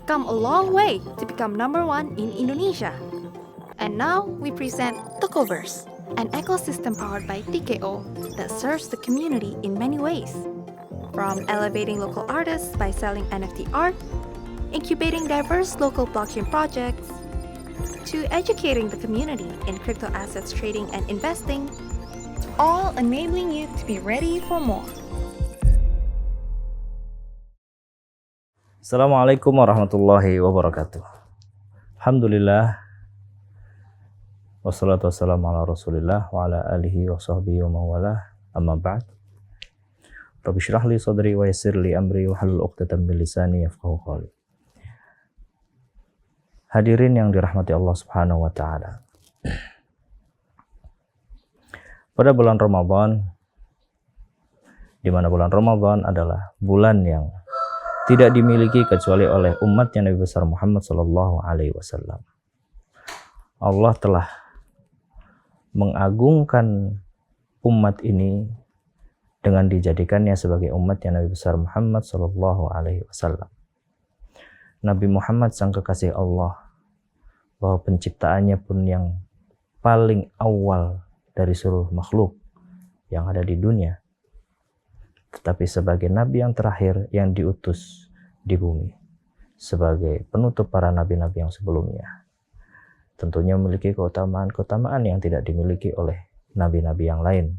come a long way to become number one in Indonesia. And now we present Tokoverse, an ecosystem powered by TKO that serves the community in many ways. From elevating local artists by selling NFT art, incubating diverse local blockchain projects, to educating the community in crypto assets trading and investing, all enabling you to be ready for more. Assalamualaikum warahmatullahi wabarakatuh. Alhamdulillah, wassalatu wassalamu ala rasulillah wa ala alihi wa sahbihi wa mawalah, amma ba'd. Rabbi syrah li sadri wa yassir li amri wa halul uqdatan min lisani yafqahu qawli. Hadirin yang dirahmati Allah Subhanahu wa taala. Pada bulan Ramadan, di mana bulan Ramadan adalah bulan yang tidak dimiliki kecuali oleh umatnya Nabi besar Muhammad sallallahu alaihi wasallam. Allah telah mengagungkan umat ini dengan dijadikannya sebagai umatnya Nabi besar Muhammad sallallahu alaihi wasallam. Nabi Muhammad sang kekasih Allah, bahwa penciptaannya pun yang paling awal dari seluruh makhluk yang ada di dunia, tetapi sebagai nabi yang terakhir yang diutus di bumi, sebagai penutup para nabi-nabi yang sebelumnya, tentunya memiliki keutamaan-keutamaan yang tidak dimiliki oleh nabi-nabi yang lain.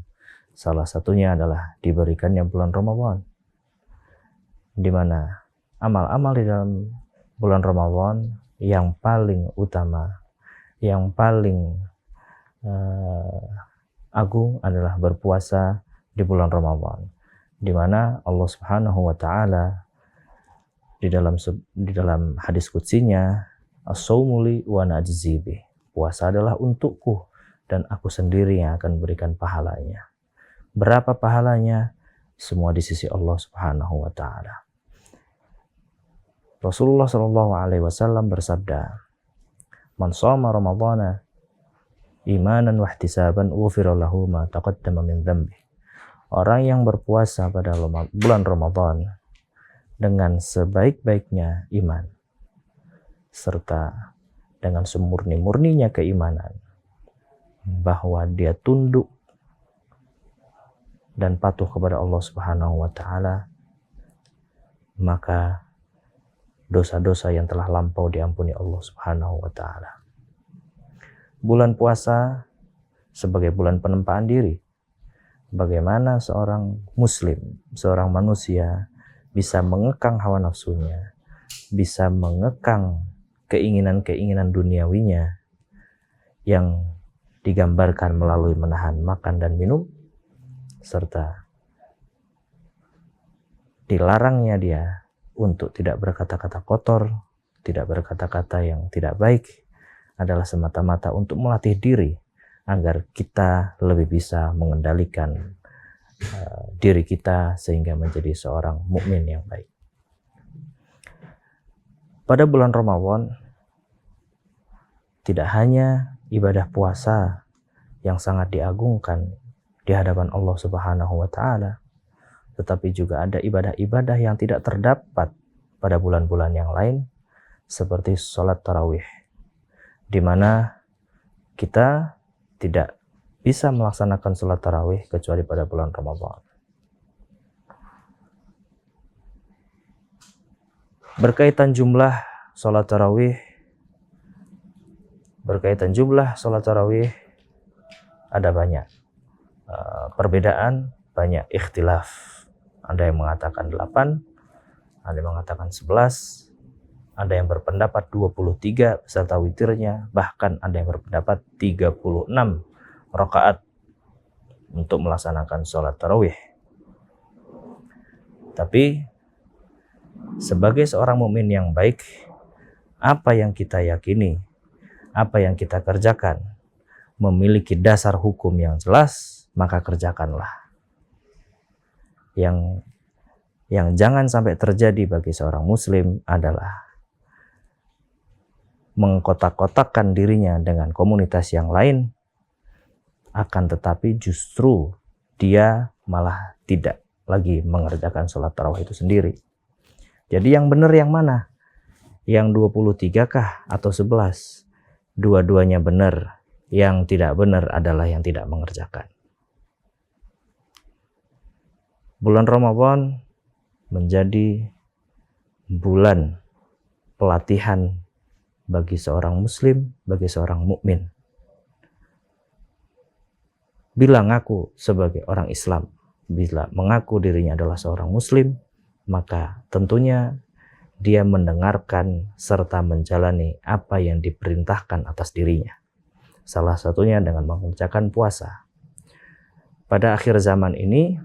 Salah satunya adalah diberikannya bulan Ramadan, di mana amal-amal di dalam bulan Ramadan yang paling utama, yang paling agung adalah berpuasa di bulan Ramadan, di mana Allah Subhanahu wa taala di dalam hadis qutsinya, as-saumu li wa ana ajzi bih, puasa adalah untukku dan aku sendiri yang akan berikan pahalanya. Berapa pahalanya? Semua di sisi Allah Subhanahu wa taala. Rasulullah sallallahu alaihi wasallam bersabda, "Man shoma ramadhana imanan wa ihtisaban ghufira lahu ma taqaddama min dhanbi." Orang yang berpuasa pada bulan Ramadan dengan sebaik-baiknya iman serta dengan semurni-murninya keimanan bahwa dia tunduk dan patuh kepada Allah Subhanahu wa taala, maka dosa-dosa yang telah lampau diampuni Allah Subhanahu wa taala. Bulan puasa sebagai bulan penempaan diri. Bagaimana seorang muslim, seorang manusia bisa mengekang hawa nafsunya, bisa mengekang keinginan-keinginan duniawinya yang digambarkan melalui menahan makan dan minum, serta dilarangnya dia untuk tidak berkata-kata kotor, tidak berkata-kata yang tidak baik, adalah semata-mata untuk melatih diri agar kita lebih bisa mengendalikan diri kita sehingga menjadi seorang mukmin yang baik. Pada bulan Ramadan tidak hanya ibadah puasa yang sangat diagungkan di hadapan Allah Subhanahu wa taala, tetapi juga ada ibadah-ibadah yang tidak terdapat pada bulan-bulan yang lain, seperti sholat tarawih, di mana kita tidak bisa melaksanakan sholat tarawih kecuali pada bulan Ramadan. Berkaitan jumlah sholat tarawih, ada banyak perbedaan, banyak ikhtilaf. Ada yang mengatakan 8, ada yang mengatakan 11, ada yang berpendapat 23 beserta witirnya, bahkan ada yang berpendapat 36 rakaat untuk melaksanakan sholat tarawih. Tapi sebagai seorang mukmin yang baik, apa yang kita yakini, apa yang kita kerjakan memiliki dasar hukum yang jelas, maka kerjakanlah. Yang jangan sampai terjadi bagi seorang muslim adalah mengkotak-kotakkan dirinya dengan komunitas yang lain, akan tetapi justru dia malah tidak lagi mengerjakan sholat tarawih itu sendiri. Jadi yang benar yang mana? Yang 23 kah atau 11? Dua-duanya benar. Yang tidak benar adalah yang tidak mengerjakan. Bulan Ramadan menjadi bulan pelatihan bagi seorang muslim, bagi seorang mukmin. Bila ngaku sebagai orang Islam, bila mengaku dirinya adalah seorang muslim, maka tentunya dia mendengarkan serta menjalani apa yang diperintahkan atas dirinya. Salah satunya dengan mengerjakan puasa. Pada akhir zaman ini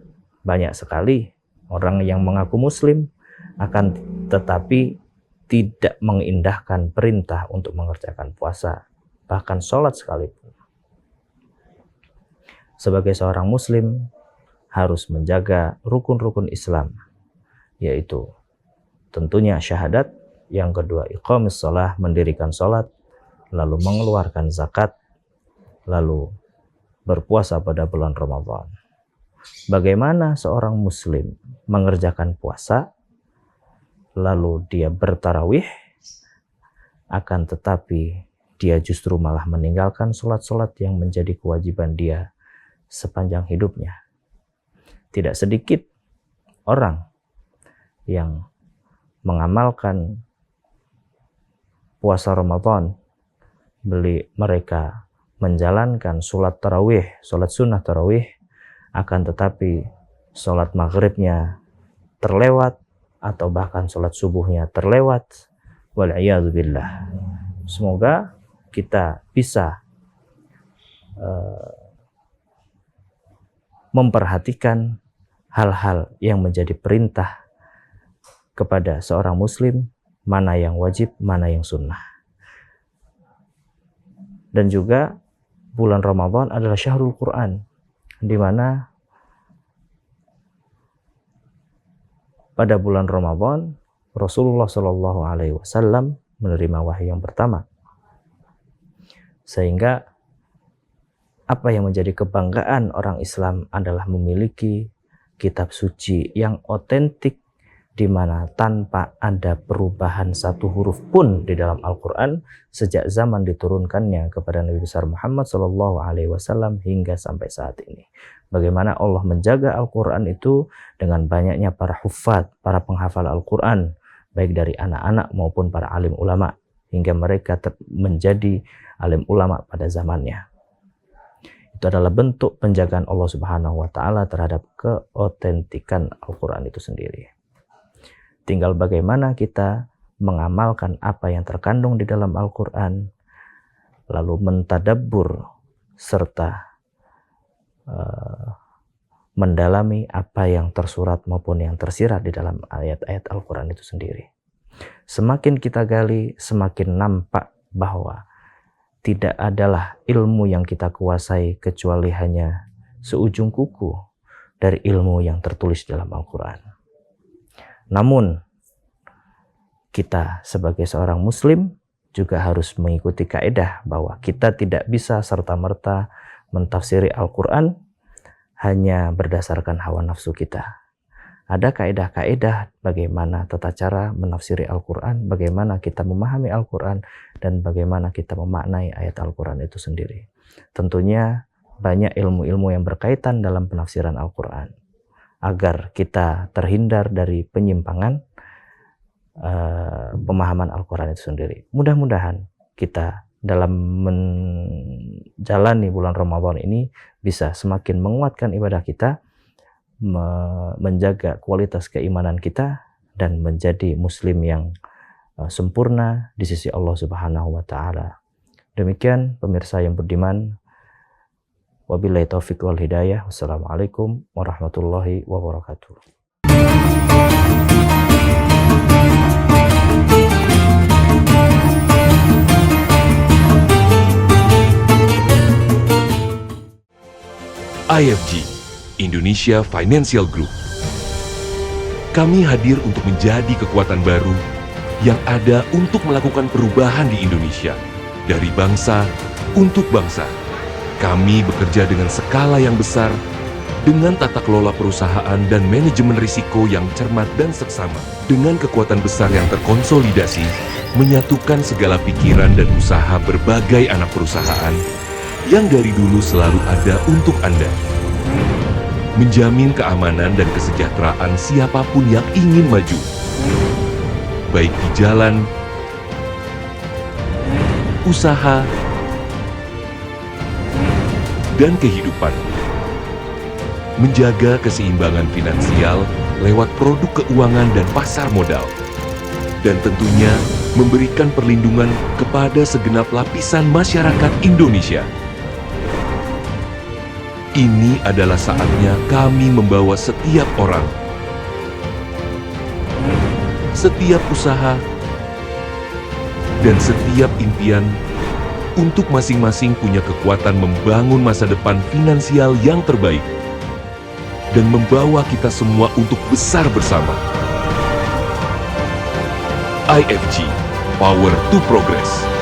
banyak sekali orang yang mengaku muslim akan tetapi tidak mengindahkan perintah untuk mengerjakan puasa, bahkan sholat sekalipun. Sebagai seorang muslim harus menjaga rukun-rukun Islam, yaitu tentunya syahadat, yang kedua iqamis shalah, mendirikan sholat, lalu mengeluarkan zakat, lalu berpuasa pada bulan Ramadan. Bagaimana seorang muslim mengerjakan puasa, lalu dia bertarawih, akan tetapi dia justru malah meninggalkan sholat-sholat yang menjadi kewajiban dia sepanjang hidupnya. Tidak sedikit orang yang mengamalkan puasa Ramadan, mereka menjalankan sholat tarawih, sholat sunnah tarawih, akan tetapi sholat maghribnya terlewat atau bahkan sholat subuhnya terlewat. Wal'iyadzubillah. Semoga kita bisa memperhatikan hal-hal yang menjadi perintah kepada seorang muslim, mana yang wajib, mana yang sunnah. Dan juga bulan Ramadan adalah syahrul Quran, di mana pada bulan Ramadan Rasulullah Shallallahu Alaihi Wasallam menerima wahyu yang pertama, sehingga apa yang menjadi kebanggaan orang Islam adalah memiliki kitab suci yang otentik, di mana tanpa ada perubahan satu huruf pun di dalam Al-Quran sejak zaman diturunkannya kepada Nabi besar Muhammad Sallallahu Alaihi Wasallam hingga sampai saat ini. Bagaimana Allah menjaga Al-Quran itu dengan banyaknya para huffaz, para penghafal Al-Quran, baik dari anak-anak maupun para alim ulama, hingga mereka menjadi alim ulama pada zamannya. Itu adalah bentuk penjagaan Allah Subhanahu wa Ta'ala terhadap keotentikan Al-Quran itu sendiri. Tinggal bagaimana kita mengamalkan apa yang terkandung di dalam Al-Quran, lalu mentadabbur serta mendalami apa yang tersurat maupun yang tersirat di dalam ayat-ayat Al-Quran itu sendiri. Semakin kita gali, semakin nampak bahwa tidak adalah ilmu yang kita kuasai kecuali hanya seujung kuku dari ilmu yang tertulis dalam Al-Quran. Namun, kita sebagai seorang muslim juga harus mengikuti kaidah bahwa kita tidak bisa serta-merta mentafsiri Al-Quran hanya berdasarkan hawa nafsu kita. Ada kaidah-kaidah bagaimana tata cara menafsiri Al-Quran, bagaimana kita memahami Al-Quran, dan bagaimana kita memaknai ayat Al-Quran itu sendiri. Tentunya banyak ilmu-ilmu yang berkaitan dalam penafsiran Al-Quran, agar kita terhindar dari penyimpangan pemahaman Al-Quran itu sendiri. Mudah-mudahan kita dalam menjalani bulan Ramadan ini bisa semakin menguatkan ibadah kita, menjaga kualitas keimanan kita, dan menjadi muslim yang sempurna di sisi Allah Subhanahu wa Ta'ala. Demikian pemirsa yang budiman, wabillahi taufiq wal hidayah. Wassalamualaikum warahmatullahi wabarakatuh. IFG, Indonesia Financial Group. Kami hadir untuk menjadi kekuatan baru yang ada untuk melakukan perubahan di Indonesia, dari bangsa untuk bangsa. Kami bekerja dengan skala yang besar dengan tata kelola perusahaan dan manajemen risiko yang cermat dan seksama. Dengan kekuatan besar yang terkonsolidasi, menyatukan segala pikiran dan usaha berbagai anak perusahaan yang dari dulu selalu ada untuk Anda. Menjamin keamanan dan kesejahteraan siapapun yang ingin maju, baik di jalan, usaha, dan kehidupan. Menjaga keseimbangan finansial lewat produk keuangan dan pasar modal. Dan tentunya memberikan perlindungan kepada segenap lapisan masyarakat Indonesia. Ini adalah saatnya kami membawa setiap orang, setiap usaha, dan setiap impian untuk masing-masing punya kekuatan membangun masa depan finansial yang terbaik dan membawa kita semua untuk besar bersama. IFG, Power to Progress.